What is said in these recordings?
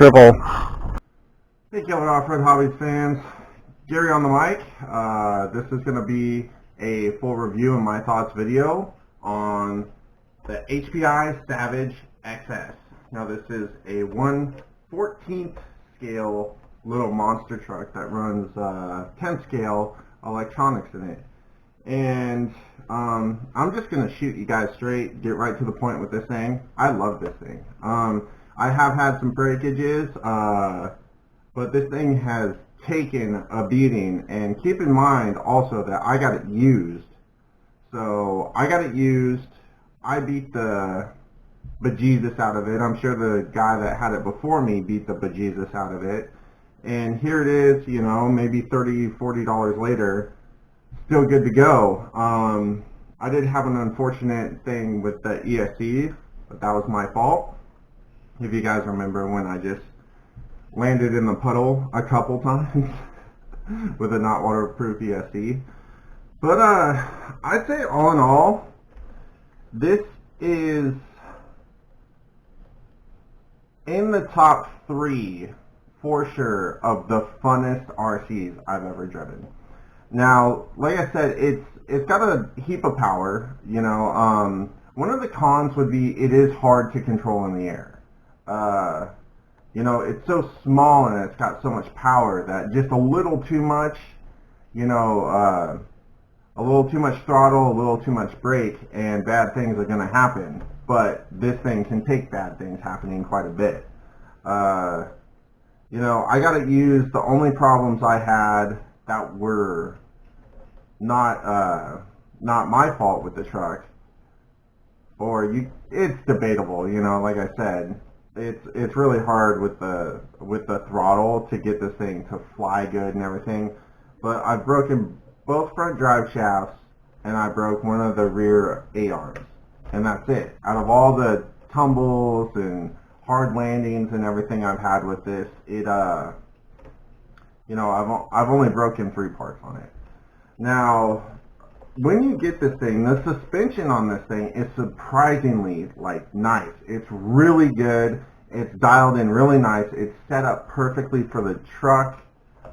shrivel. Hey, Killer Off-Road Hobbies fans. Gary on the mic. This is going to be a full review and my thoughts video on the HPI Savage XS. Now, this is a 1/14th scale little monster truck that runs 10 scale electronics in it. And I'm just going to shoot you guys straight, get right to the point with this thing. I love this thing. I have had some breakages, but this thing has taken a beating. And keep in mind also that I got it used. So I got it used. I beat the bejesus out of it. I'm sure the guy that had it before me beat the bejesus out of it. And here it is, you know, maybe $30, $40 later, still good to go. I did have an unfortunate thing with the ESC, but that was my fault. If you guys remember when I just landed in the puddle a couple times with a not waterproof ESC. But I'd say all in all, this is in the top 3 for sure of the funnest RCs I've ever driven. Now, like I said, it's got a heap of power, you know. One of the cons would be it is hard to control in the air. You know, it's so small and it's got so much power that just a little too much, you know, a little too much throttle, a little too much brake, and bad things are going to happen. But this thing can take bad things happening quite a bit. You know, I got it used. The only problems I had that were not my fault with the truck, it's debatable, you know, like I said. It's really hard with the throttle to get this thing to fly good and everything. But I've broken both front drive shafts and I broke one of the rear A-arms. And that's it. Out of all the tumbles and hard landings and everything I've had with this, you know, I've only broken 3 parts on it. Now, when you get this thing, the suspension on this thing is surprisingly nice. It's really good. It's dialed in really nice. It's set up perfectly for the truck.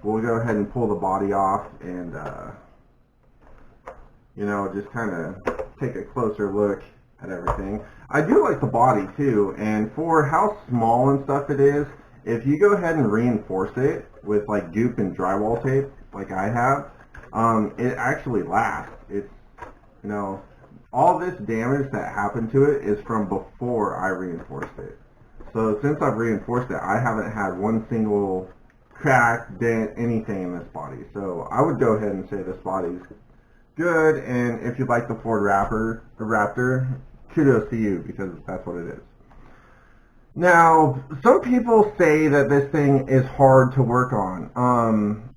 We'll go ahead and pull the body off and you know, just kind of take a closer look at everything. I do like the body too, and for how small and stuff it is, if you go ahead and reinforce it with goop and drywall tape like I have, it actually lasts. It's, you know, all this damage that happened to it is from before I reinforced it. So since I've reinforced it, I haven't had one single crack, dent, anything in this body. So I would go ahead and say this body's good, and if you like the Ford Raptor, kudos to you, because that's what it is. Now, some people say that this thing is hard to work on.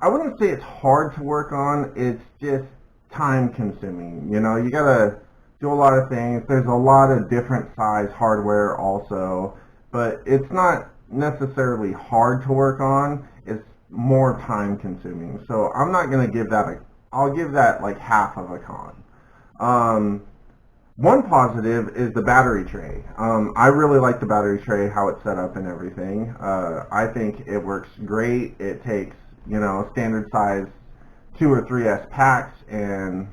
I wouldn't say it's hard to work on, it's just time consuming. You know, you gotta do a lot of things. There's a lot of different size hardware also, but it's not necessarily hard to work on, it's more time consuming. So I'm not gonna give that I'll give that half of a con. One positive is the battery tray. I really like the battery tray, how it's set up and everything. I think it works great. It takes, you know, standard size 2 or 3S packs and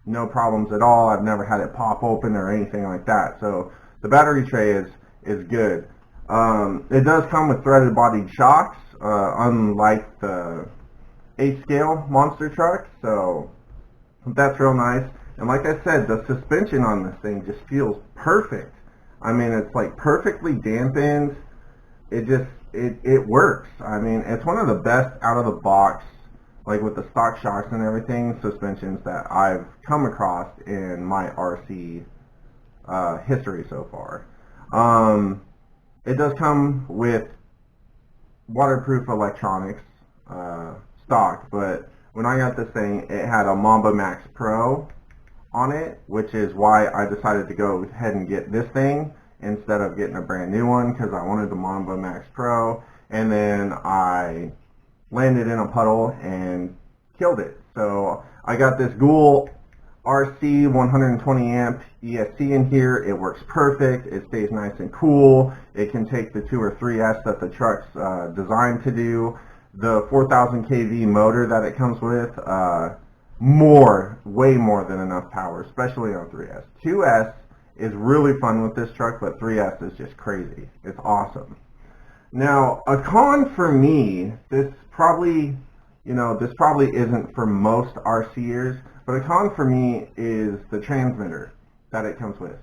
no problems at all. I've never had it pop open or anything like that. So the battery tray is good. It does come with threaded bodied shocks, unlike the 8 scale monster truck. So that's real nice. And like I said, the suspension on this thing just feels perfect. I mean, it's perfectly dampened. It works. I mean, it's one of the best out of the box, with the stock shocks and everything, suspensions that I've come across in my RC history so far. It does come with waterproof electronics, stock, but when I got this thing, it had a Mamba Max Pro on it, which is why I decided to go ahead and get this thing instead of getting a brand new one, because I wanted the Mamba Max Pro, and then I landed in a puddle and killed it. So I got this Ghoul RC 120 amp ESC in here. It works perfect. It stays nice and cool. It can take the 2 or 3S that the truck's designed to do. The 4000 kV motor that it comes with, way more than enough power, especially on 3S. 2S is really fun with this truck, but 3S is just crazy. It's awesome. Now, a con for me, this probably isn't for most RCers, but a con for me is the transmitter that it comes with.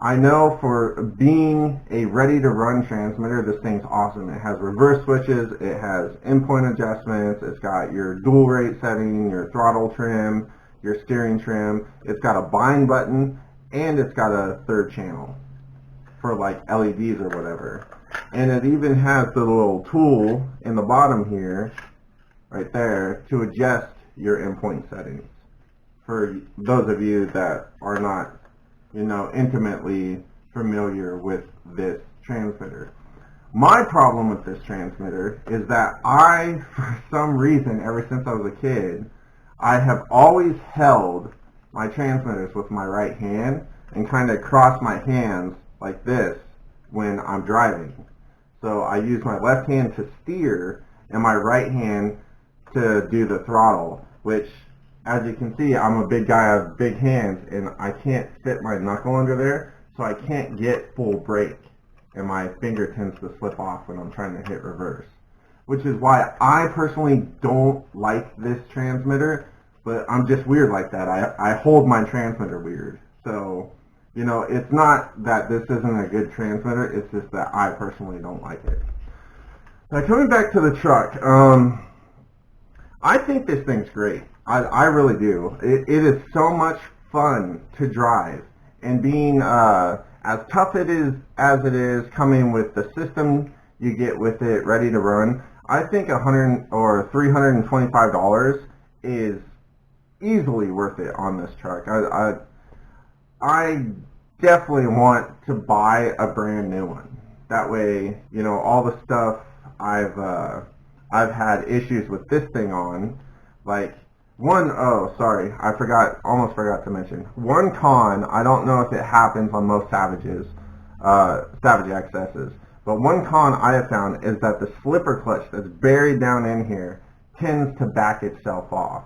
I know for being a ready-to-run transmitter, this thing's awesome. It has reverse switches, it has in-point adjustments, it's got your dual rate setting, your throttle trim, your steering trim, it's got a bind button, and it's got a third channel for like LEDs or whatever. And it even has the little tool in the bottom here, right there, to adjust your in-point settings. For those of you that are not, intimately familiar with this transmitter. My problem with this transmitter is that I, for some reason, ever since I was a kid, I have always held my transmitters with my right hand and kind of cross my hands like this when I'm driving. So I use my left hand to steer and my right hand to do the throttle, which, as you can see, I'm a big guy, I have big hands, and I can't fit my knuckle under there, so I can't get full brake, and my finger tends to slip off when I'm trying to hit reverse. Which is why I personally don't like this transmitter, but I'm just weird like that. I hold my transmitter weird. So, it's not that this isn't a good transmitter, it's just that I personally don't like it. Now, coming back to the truck, I think this thing's great. I really do. It is so much fun to drive, and being as tough as it is, coming with the system you get with it ready to run, I think $100 or $325 is easily worth it on this truck. I definitely want to buy a brand new one. That way, all the stuff I've had issues with this thing on, like almost forgot to mention. One con, I don't know if it happens on most Savage XSs, but one con I have found is that the slipper clutch that's buried down in here tends to back itself off.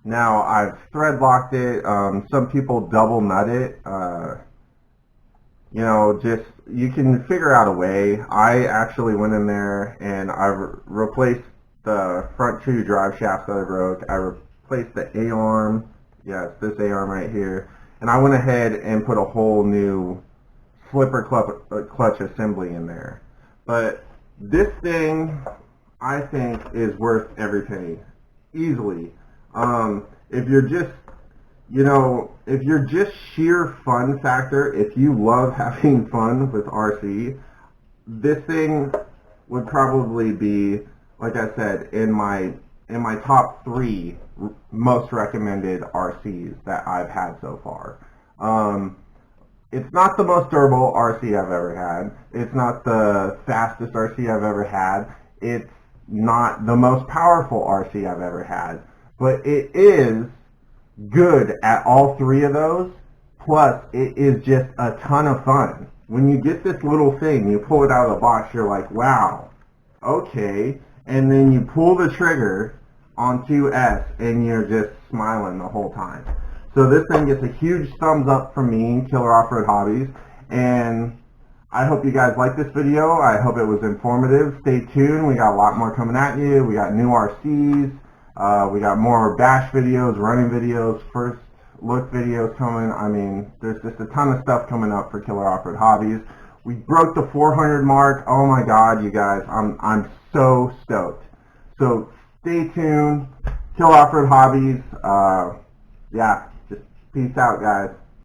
Now, I've thread locked it, some people double nut it, you can figure out a way. I actually went in there and I replaced the front 2 drive shafts that I broke. I replaced the A-arm, it's this A-arm right here, and I went ahead and put a whole new slipper clutch assembly in there. But this thing, I think, is worth every penny, easily. If you're just sheer fun factor, if you love having fun with RC, this thing would probably be, like I said, in my top 3 most recommended RCs that I've had so far. It's not the most durable RC I've ever had. It's not the fastest RC I've ever had. It's not the most powerful RC I've ever had. But it is good at all 3 of those, plus it is just a ton of fun. When you get this little thing, you pull it out of the box, you're like, wow, okay, and then you pull the trigger on 2S and you're just smiling the whole time. So this thing gets a huge thumbs up from me, Killer Off-Road Hobbies, and I hope you guys liked this video. I hope it was informative. Stay tuned, we got a lot more coming at you. We got new RCs. We got more bash videos, running videos, first look videos coming. I mean, there's just a ton of stuff coming up for Killer Off-Road Hobbies. We broke the 400 mark. Oh my God, you guys, I'm so stoked. So stay tuned. Killer Off-Road Hobbies. Yeah, just peace out, guys.